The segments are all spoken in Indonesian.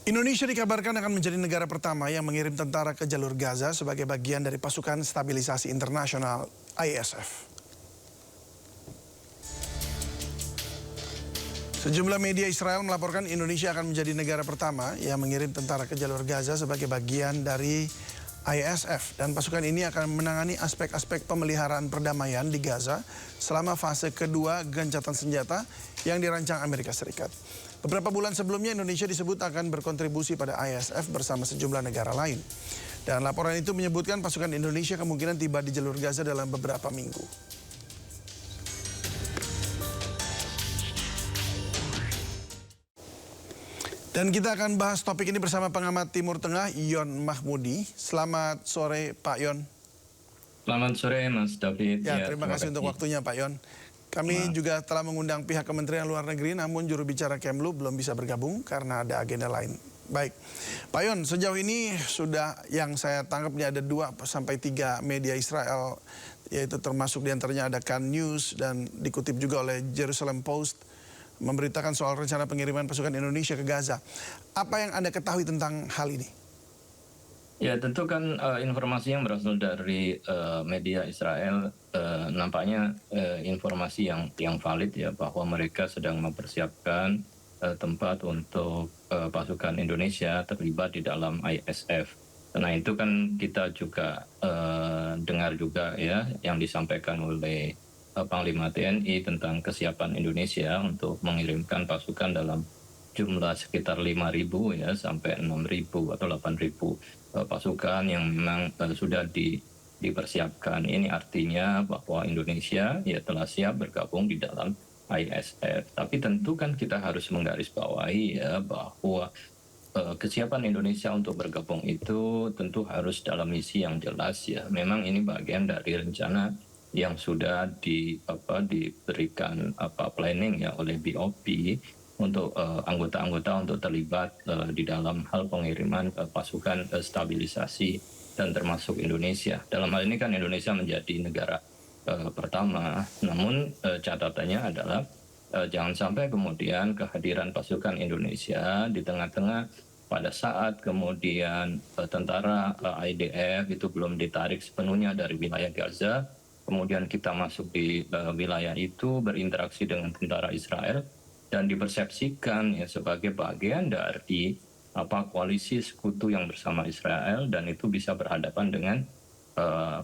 Indonesia dikabarkan akan menjadi negara pertama yang mengirim tentara ke jalur Gaza sebagai bagian dari pasukan stabilisasi internasional ISF. Sejumlah media Israel melaporkan Indonesia akan menjadi negara pertama yang mengirim tentara ke jalur Gaza sebagai bagian dari ISF. Dan pasukan ini akan menangani aspek-aspek pemeliharaan perdamaian di Gaza selama fase kedua gencatan senjata yang dirancang Amerika Serikat. Beberapa bulan sebelumnya Indonesia disebut akan berkontribusi pada ISF bersama sejumlah negara lain. Dan laporan itu menyebutkan pasukan Indonesia kemungkinan tiba di jalur Gaza dalam beberapa minggu. Dan kita akan bahas topik ini bersama pengamat Timur Tengah, Yon Mahmudi. Selamat sore, Pak Yon. Selamat sore, Mas David. Ya, terima kasih untuk waktunya, Pak Yon. Kami juga telah mengundang pihak Kementerian Luar Negeri, namun juru bicara Kemlu belum bisa bergabung karena ada agenda lain. Baik, Pak Yon, sejauh ini sudah yang saya tangkap ini ada 2-3 media Israel, yaitu termasuk diantaranya ada Kan News dan dikutip juga oleh Jerusalem Post, memberitakan soal rencana pengiriman pasukan Indonesia ke Gaza. Apa yang Anda ketahui tentang hal ini? Ya, tentu kan informasi yang berasal dari media Israel nampaknya informasi yang valid ya, bahwa mereka sedang mempersiapkan tempat untuk pasukan Indonesia terlibat di dalam ISF. Nah, itu kan kita juga dengar juga ya yang disampaikan oleh Panglima TNI tentang kesiapan Indonesia untuk mengirimkan pasukan dalam jumlah sekitar 5.000 ya sampai 6.000 atau 8.000 pasukan yang memang sudah dipersiapkan. Ini artinya bahwa Indonesia ya telah siap bergabung di dalam ISF. Tapi tentu kan kita harus menggarisbawahi ya bahwa kesiapan Indonesia untuk bergabung itu tentu harus dalam misi yang jelas ya. Memang ini bagian dari rencana yang sudah diberikan planning ya oleh BOP untuk anggota-anggota untuk terlibat di dalam hal pengiriman pasukan stabilisasi dan termasuk Indonesia. Dalam hal ini kan Indonesia menjadi negara pertama, namun catatannya adalah jangan sampai kemudian kehadiran pasukan Indonesia di tengah-tengah pada saat kemudian tentara IDF itu belum ditarik sepenuhnya dari wilayah Gaza, kemudian kita masuk di wilayah itu berinteraksi dengan tentara Israel dan dipersepsikan ya sebagai bagian dari koalisi sekutu yang bersama Israel, dan itu bisa berhadapan dengan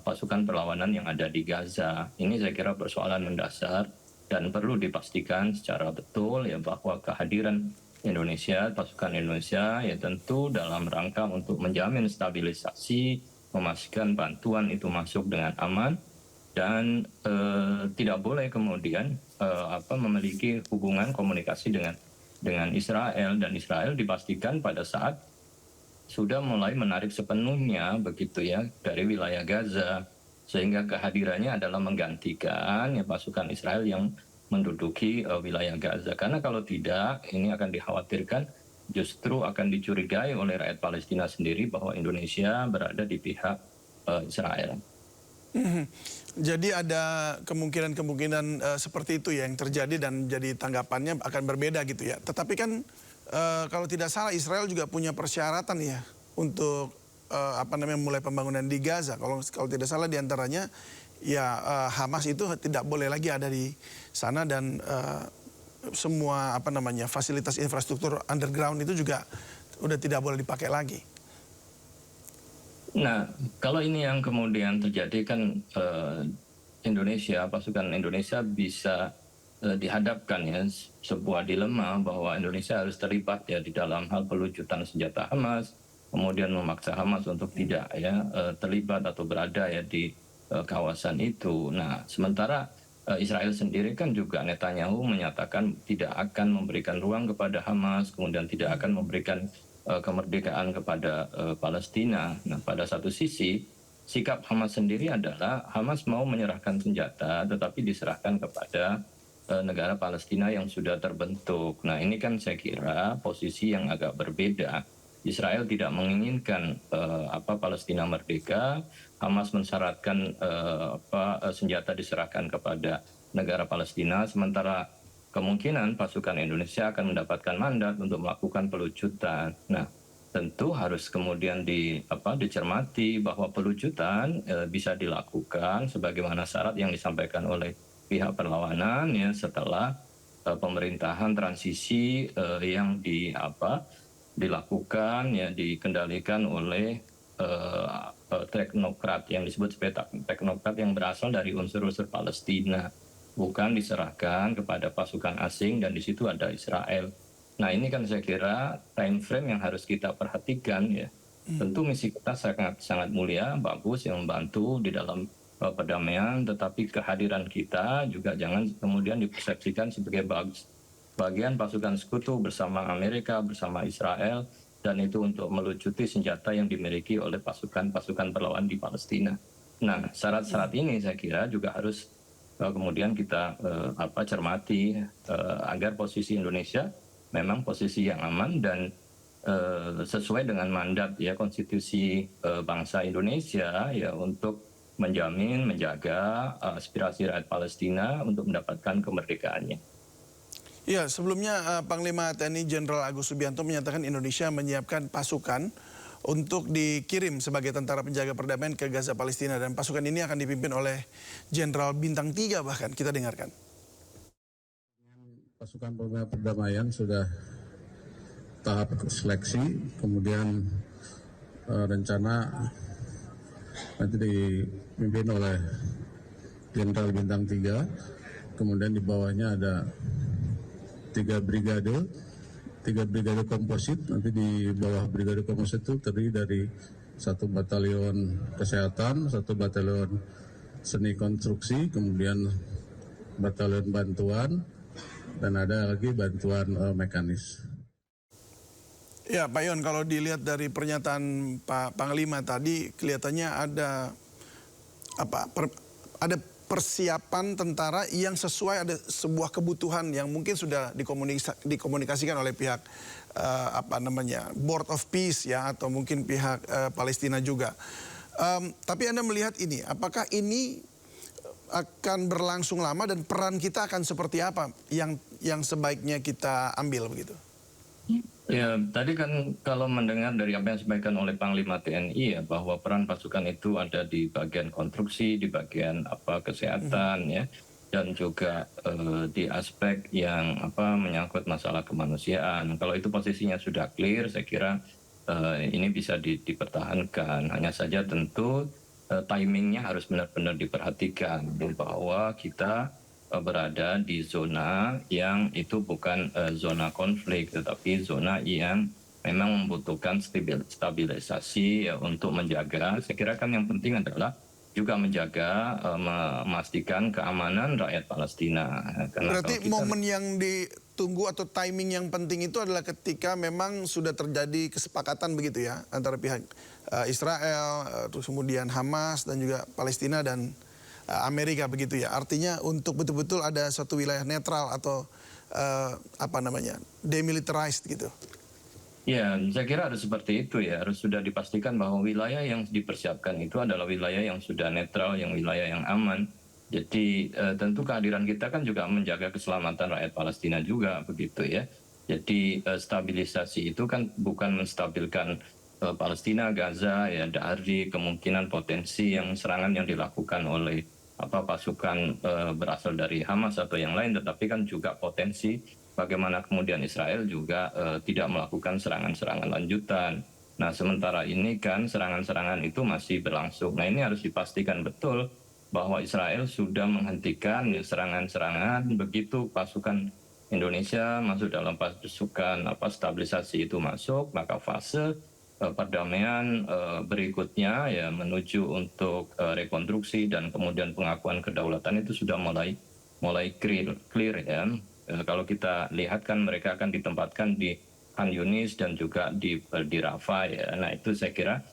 pasukan perlawanan yang ada di Gaza. Ini saya kira persoalan mendasar dan perlu dipastikan secara betul ya bahwa kehadiran Indonesia, pasukan Indonesia ya tentu dalam rangka untuk menjamin stabilisasi, memastikan bantuan itu masuk dengan aman, dan tidak boleh kemudian memiliki hubungan komunikasi dengan Israel, dan Israel dipastikan pada saat sudah mulai menarik sepenuhnya begitu ya dari wilayah Gaza, sehingga kehadirannya adalah menggantikan ya pasukan Israel yang menduduki wilayah Gaza. Karena kalau tidak, ini akan dikhawatirkan justru akan dicurigai oleh rakyat Palestina sendiri bahwa Indonesia berada di pihak Israel. Jadi ada kemungkinan seperti itu ya yang terjadi, dan jadi tanggapannya akan berbeda gitu ya. Tetapi kan kalau tidak salah Israel juga punya persyaratan ya untuk mulai pembangunan di Gaza. Kalau tidak salah diantaranya ya Hamas itu tidak boleh lagi ada di sana, dan semua fasilitas infrastruktur underground itu juga udah tidak boleh dipakai lagi. Nah, kalau ini yang kemudian terjadi kan pasukan Indonesia bisa dihadapkan ya sebuah dilema bahwa Indonesia harus terlibat ya di dalam hal pelucutan senjata Hamas, kemudian memaksa Hamas untuk tidak ya terlibat atau berada ya di kawasan itu. Nah, sementara Israel sendiri kan juga Netanyahu menyatakan tidak akan memberikan ruang kepada Hamas, kemudian tidak akan memberikan kemerdekaan kepada Palestina. Nah, pada satu sisi sikap Hamas sendiri adalah Hamas mau menyerahkan senjata tetapi diserahkan kepada negara Palestina yang sudah terbentuk. Nah, ini kan saya kira posisi yang agak berbeda. Israel tidak menginginkan Palestina merdeka, Hamas mensyaratkan senjata diserahkan kepada negara Palestina, sementara kemungkinan pasukan Indonesia akan mendapatkan mandat untuk melakukan pelucutan. Nah, tentu harus kemudian dicermati bahwa pelucutan bisa dilakukan sebagaimana syarat yang disampaikan oleh pihak perlawanan ya setelah pemerintahan transisi yang dilakukan ya dikendalikan oleh teknokrat yang disebut sebagai teknokrat yang berasal dari unsur-unsur Palestina, bukan diserahkan kepada pasukan asing dan di situ ada Israel. Nah ini kan saya kira time frame yang harus kita perhatikan ya. Tentu misi kita sangat mulia, bagus yang membantu di dalam perdamaian, tetapi kehadiran kita juga jangan kemudian dipersepsikan sebagai bagian pasukan sekutu bersama Amerika, bersama Israel, dan itu untuk melucuti senjata yang dimiliki oleh pasukan-pasukan perlawanan di Palestina. Nah, syarat-syarat ini saya kira juga harus kemudian kita cermati agar posisi Indonesia memang posisi yang aman dan sesuai dengan mandat ya konstitusi bangsa Indonesia ya untuk menjaga aspirasi rakyat Palestina untuk mendapatkan kemerdekaannya. Ya, sebelumnya Panglima TNI Jenderal Agus Subianto menyatakan Indonesia menyiapkan pasukan untuk dikirim sebagai tentara penjaga perdamaian ke Gaza Palestina dan pasukan ini akan dipimpin oleh Jenderal Bintang 3 bahkan. Kita dengarkan. Pasukan perdamaian sudah tahap seleksi, kemudian rencana nanti dipimpin oleh Jenderal Bintang 3, kemudian di bawahnya ada 3 brigade komposit. Nanti di bawah brigade komposit itu terdiri dari 1 batalion kesehatan, 1 batalion seni konstruksi, kemudian batalion bantuan, dan ada lagi bantuan mekanis. Ya Pak Yon, kalau dilihat dari pernyataan Pak Panglima tadi kelihatannya ada ada persiapan tentara yang sesuai, ada sebuah kebutuhan yang mungkin sudah dikomunikasikan oleh pihak Board of Peace ya atau mungkin pihak Palestina juga. Tapi Anda melihat ini, apakah ini akan berlangsung lama dan peran kita akan seperti apa yang sebaiknya kita ambil begitu? Ya, tadi kan kalau mendengar dari apa yang disampaikan oleh Panglima TNI ya bahwa peran pasukan itu ada di bagian konstruksi, di bagian kesehatan ya, dan juga di aspek yang menyangkut masalah kemanusiaan. Kalau itu posisinya sudah clear, saya kira ini bisa dipertahankan. Hanya saja tentu timingnya harus benar-benar diperhatikan bahwa kita berada di zona yang itu bukan zona konflik, tetapi zona yang memang membutuhkan stabilisasi ya, untuk menjaga. Saya kira kan yang penting adalah juga menjaga, memastikan keamanan rakyat Palestina. Karena berarti momen yang ditunggu atau timing yang penting itu adalah ketika memang sudah terjadi kesepakatan begitu ya antara pihak Israel, terus kemudian Hamas dan juga Palestina dan Amerika begitu ya. Artinya untuk betul-betul ada suatu wilayah netral atau demilitarized gitu. Ya, saya kira harus seperti itu ya. Harus sudah dipastikan bahwa wilayah yang dipersiapkan itu adalah wilayah yang sudah netral, yang wilayah yang aman. Jadi tentu kehadiran kita kan juga menjaga keselamatan rakyat Palestina juga begitu ya. Jadi stabilisasi itu kan bukan menstabilkan Palestina, Gaza ya dari kemungkinan potensi yang serangan yang dilakukan oleh pasukan berasal dari Hamas atau yang lain, tetapi kan juga potensi bagaimana kemudian Israel juga tidak melakukan serangan-serangan lanjutan. Nah, sementara ini kan serangan-serangan itu masih berlangsung. Nah, ini harus dipastikan betul bahwa Israel sudah menghentikan serangan-serangan begitu pasukan Indonesia masuk dalam pasukan stabilisasi itu masuk, maka fase perdamaian berikutnya ya menuju untuk rekonstruksi dan kemudian pengakuan kedaulatan itu sudah mulai clear ya. Kalau kita lihat kan mereka akan ditempatkan di Khan Yunis dan juga di Rafah ya. Nah itu saya kira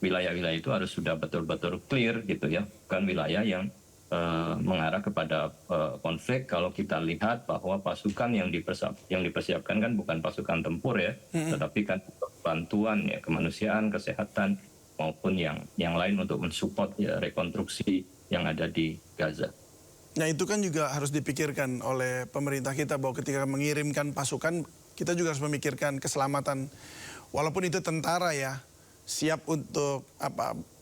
wilayah-wilayah itu harus sudah betul-betul clear gitu ya, bukan wilayah yang mengarah kepada konflik. Kalau kita lihat bahwa pasukan yang dipersiapkan kan bukan pasukan tempur ya, tetapi kan bantuan ya kemanusiaan, kesehatan maupun yang lain untuk mensupport ya rekonstruksi yang ada di Gaza. Nah itu kan juga harus dipikirkan oleh pemerintah kita bahwa ketika mengirimkan pasukan kita juga harus memikirkan keselamatan. Walaupun itu tentara ya siap untuk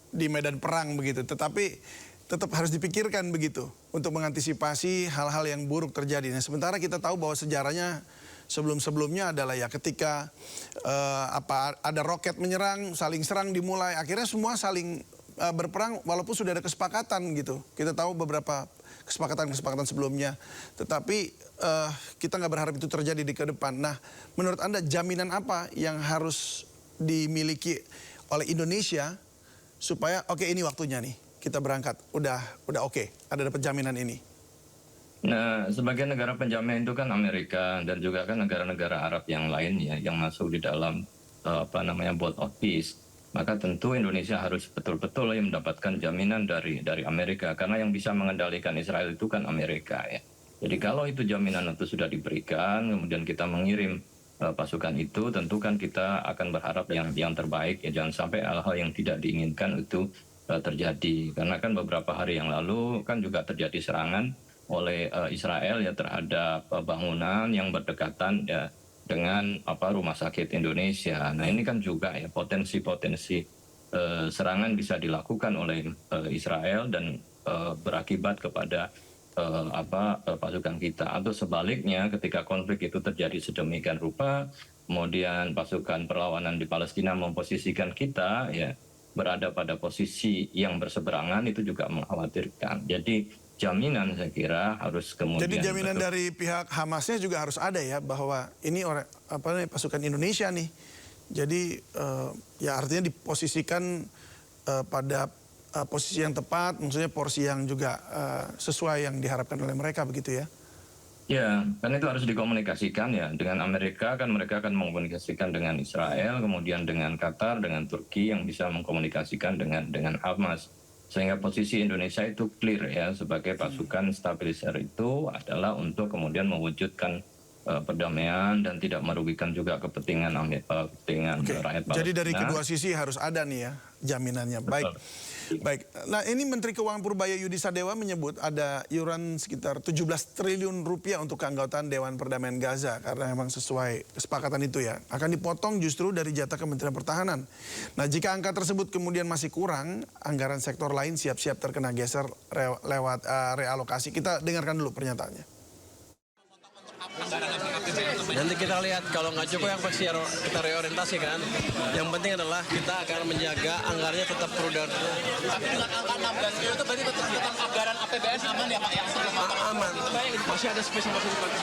di medan perang begitu, tetapi tetap harus dipikirkan begitu untuk mengantisipasi hal-hal yang buruk terjadi. Nah sementara kita tahu bahwa sejarahnya sebelum-sebelumnya adalah ya ketika ada roket menyerang, saling serang dimulai, akhirnya semua saling berperang walaupun sudah ada kesepakatan gitu. Kita tahu beberapa kesepakatan sebelumnya. Tetapi kita nggak berharap itu terjadi di ke depan. Nah, menurut Anda jaminan apa yang harus dimiliki oleh Indonesia supaya oke, ini waktunya nih kita berangkat. Udah oke, ada dapat jaminan ini. Nah, sebagai negara penjamin itu kan Amerika dan juga kan negara-negara Arab yang lain ya yang masuk di dalam board of peace. Maka tentu Indonesia harus betul-betul mendapatkan jaminan dari Amerika karena yang bisa mengendalikan Israel itu kan Amerika ya. Jadi kalau itu jaminan itu sudah diberikan, kemudian kita mengirim pasukan itu, tentu kan kita akan berharap yang terbaik ya, jangan sampai hal-hal yang tidak diinginkan itu terjadi. Karena kan beberapa hari yang lalu kan juga terjadi serangan oleh Israel ya terhadap bangunan yang berdekatan ya dengan rumah sakit Indonesia. Nah ini kan juga ya potensi-potensi serangan bisa dilakukan oleh Israel dan berakibat kepada pasukan kita. Atau sebaliknya ketika konflik itu terjadi sedemikian rupa, kemudian pasukan perlawanan di Palestina memposisikan kita ya berada pada posisi yang berseberangan, itu juga mengkhawatirkan. Jadi jaminan saya kira harus kemudian. Jadi jaminan dari pihak Hamasnya juga harus ada ya bahwa ini pasukan Indonesia nih. Jadi ya artinya diposisikan pada posisi yang tepat, maksudnya porsi yang juga sesuai yang diharapkan oleh mereka begitu ya. Ya, kan itu harus dikomunikasikan ya dengan Amerika, kan mereka akan mengkomunikasikan dengan Israel, kemudian dengan Qatar, dengan Turki yang bisa mengkomunikasikan dengan Hamas. Sehingga posisi Indonesia itu clear ya sebagai pasukan stabilizer itu adalah untuk kemudian mewujudkan perdamaian dan tidak merugikan juga kepentingan rakyat Palestina. Jadi dari kedua sisi harus ada nih ya jaminannya. Baik. Baik. Nah, ini Menteri Keuangan Purbaya Yudi Sadewa menyebut ada iuran sekitar 17 triliun rupiah untuk keanggotaan Dewan Perdamaian Gaza karena memang sesuai kesepakatan itu ya. Akan dipotong justru dari jatah Kementerian Pertahanan. Nah, jika angka tersebut kemudian masih kurang, anggaran sektor lain siap-siap terkena geser lewat realokasi. Kita dengarkan dulu pernyataannya. Nanti kita lihat kalau nggak cukup yang pasti kita reorientasi kan. Yang penting adalah kita akan menjaga anggarannya tetap prudent. Tapi dengan angka 16 triliun itu berarti tetap anggaran APBN aman ya Pak yang sebelum aman. Masih ada spesial dipakai.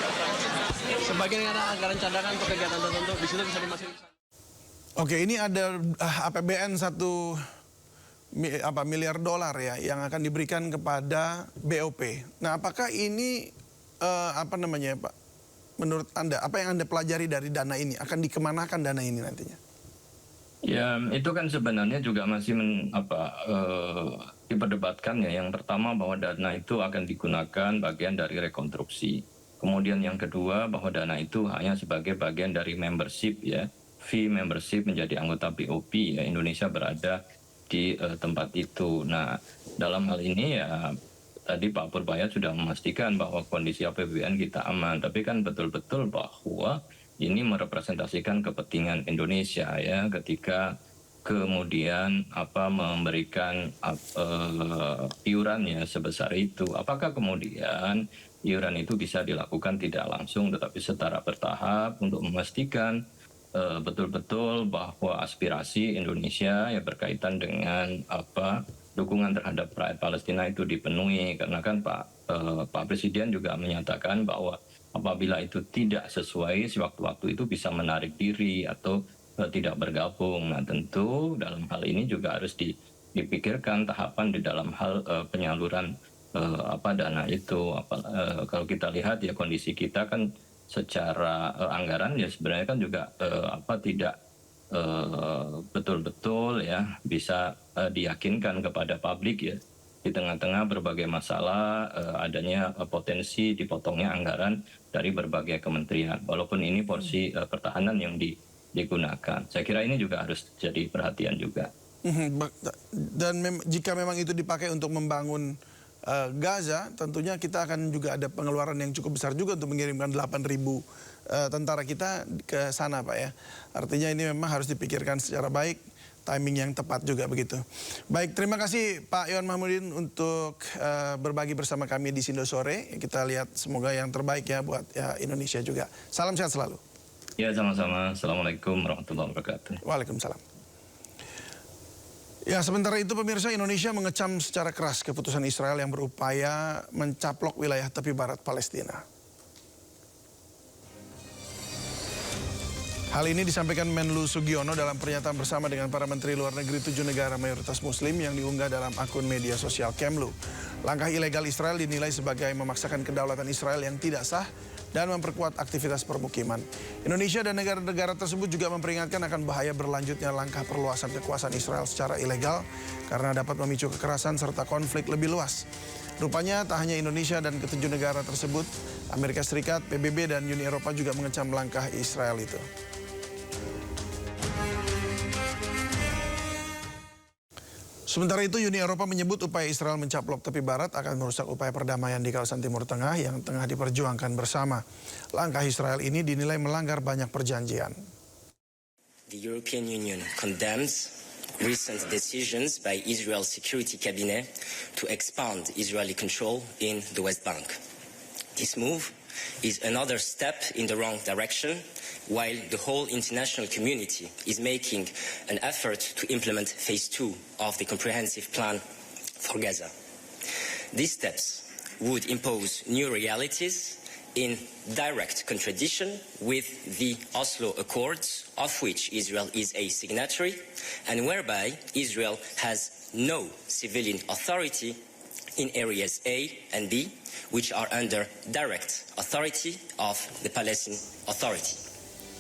Sebagian ada anggaran cadangan untuk kegiatan tertentu di situ bisa dimasukin. Oke, ini ada APBN 1 miliar dolar ya yang akan diberikan kepada BOP. Nah, apakah ini Pak? Menurut Anda, apa yang Anda pelajari dari dana ini? Akan dikemanakan dana ini nantinya? Ya, itu kan sebenarnya juga masih diperdebatkan ya. Yang pertama bahwa dana itu akan digunakan bagian dari rekonstruksi. Kemudian yang kedua bahwa dana itu hanya sebagai bagian dari membership ya. Fee membership menjadi anggota BOP ya. Indonesia berada di tempat itu. Nah, dalam hal ini ya tadi Pak Purbaya sudah memastikan bahwa kondisi APBN kita aman, tapi kan betul-betul bahwa ini merepresentasikan kepentingan Indonesia ya ketika kemudian memberikan iurannya sebesar itu. Apakah kemudian iuran itu bisa dilakukan tidak langsung tetapi secara bertahap untuk memastikan betul-betul bahwa aspirasi Indonesia ya berkaitan dengan dukungan terhadap rakyat Palestina itu dipenuhi, karena kan Pak Presiden juga menyatakan bahwa apabila itu tidak sesuai sewaktu-waktu itu bisa menarik diri atau tidak bergabung. Nah tentu dalam hal ini juga harus dipikirkan tahapan di dalam hal penyaluran dana itu. Kalau kita lihat ya kondisi kita kan secara anggaran ya sebenarnya kan juga tidak betul-betul ya bisa diyakinkan kepada publik ya di tengah-tengah berbagai masalah adanya potensi dipotongnya anggaran dari berbagai kementerian walaupun ini porsi pertahanan yang digunakan. Saya kira ini juga harus jadi perhatian juga. Dan jika memang itu dipakai untuk membangun Gaza, tentunya kita akan juga ada pengeluaran yang cukup besar juga untuk mengirimkan 8.000 tentara kita ke sana, Pak ya. Artinya ini memang harus dipikirkan secara baik, timing yang tepat juga begitu. Baik, terima kasih Pak Yon Mahmudin untuk berbagi bersama kami di Sindo Sore. Kita lihat semoga yang terbaik ya buat Indonesia juga. Salam sehat selalu. Ya, sama-sama. Assalamualaikum warahmatullahi wabarakatuh. Waalaikumsalam. Ya, sementara itu pemirsa, Indonesia mengecam secara keras keputusan Israel yang berupaya mencaplok wilayah tepi barat Palestina. Hal ini disampaikan Menlu Sugiono dalam pernyataan bersama dengan para menteri luar negeri 7 negara mayoritas muslim yang diunggah dalam akun media sosial Kemlu. Langkah ilegal Israel dinilai sebagai memaksakan kedaulatan Israel yang tidak sah dan memperkuat aktivitas permukiman. Indonesia dan negara-negara tersebut juga memperingatkan akan bahaya berlanjutnya langkah perluasan kekuasaan Israel secara ilegal karena dapat memicu kekerasan serta konflik lebih luas. Rupanya tak hanya Indonesia dan ketujuh negara tersebut, Amerika Serikat, PBB, dan Uni Eropa juga mengecam langkah Israel itu. Sementara itu, Uni Eropa menyebut upaya Israel mencaplok tepi barat akan merusak upaya perdamaian di kawasan Timur Tengah yang tengah diperjuangkan bersama. Langkah Israel ini dinilai melanggar banyak perjanjian. The European Union condemns recent decisions by Israel's Security Cabinet to expand Israeli control in the West Bank. This move is another step in the wrong direction, while the whole international community is making an effort to implement phase 2 of the comprehensive plan for Gaza. These steps would impose new realities in direct contradiction with the Oslo Accords, of which Israel is a signatory, and whereby Israel has no civilian authority in areas A and B, which are under direct authority of the Palestinian Authority.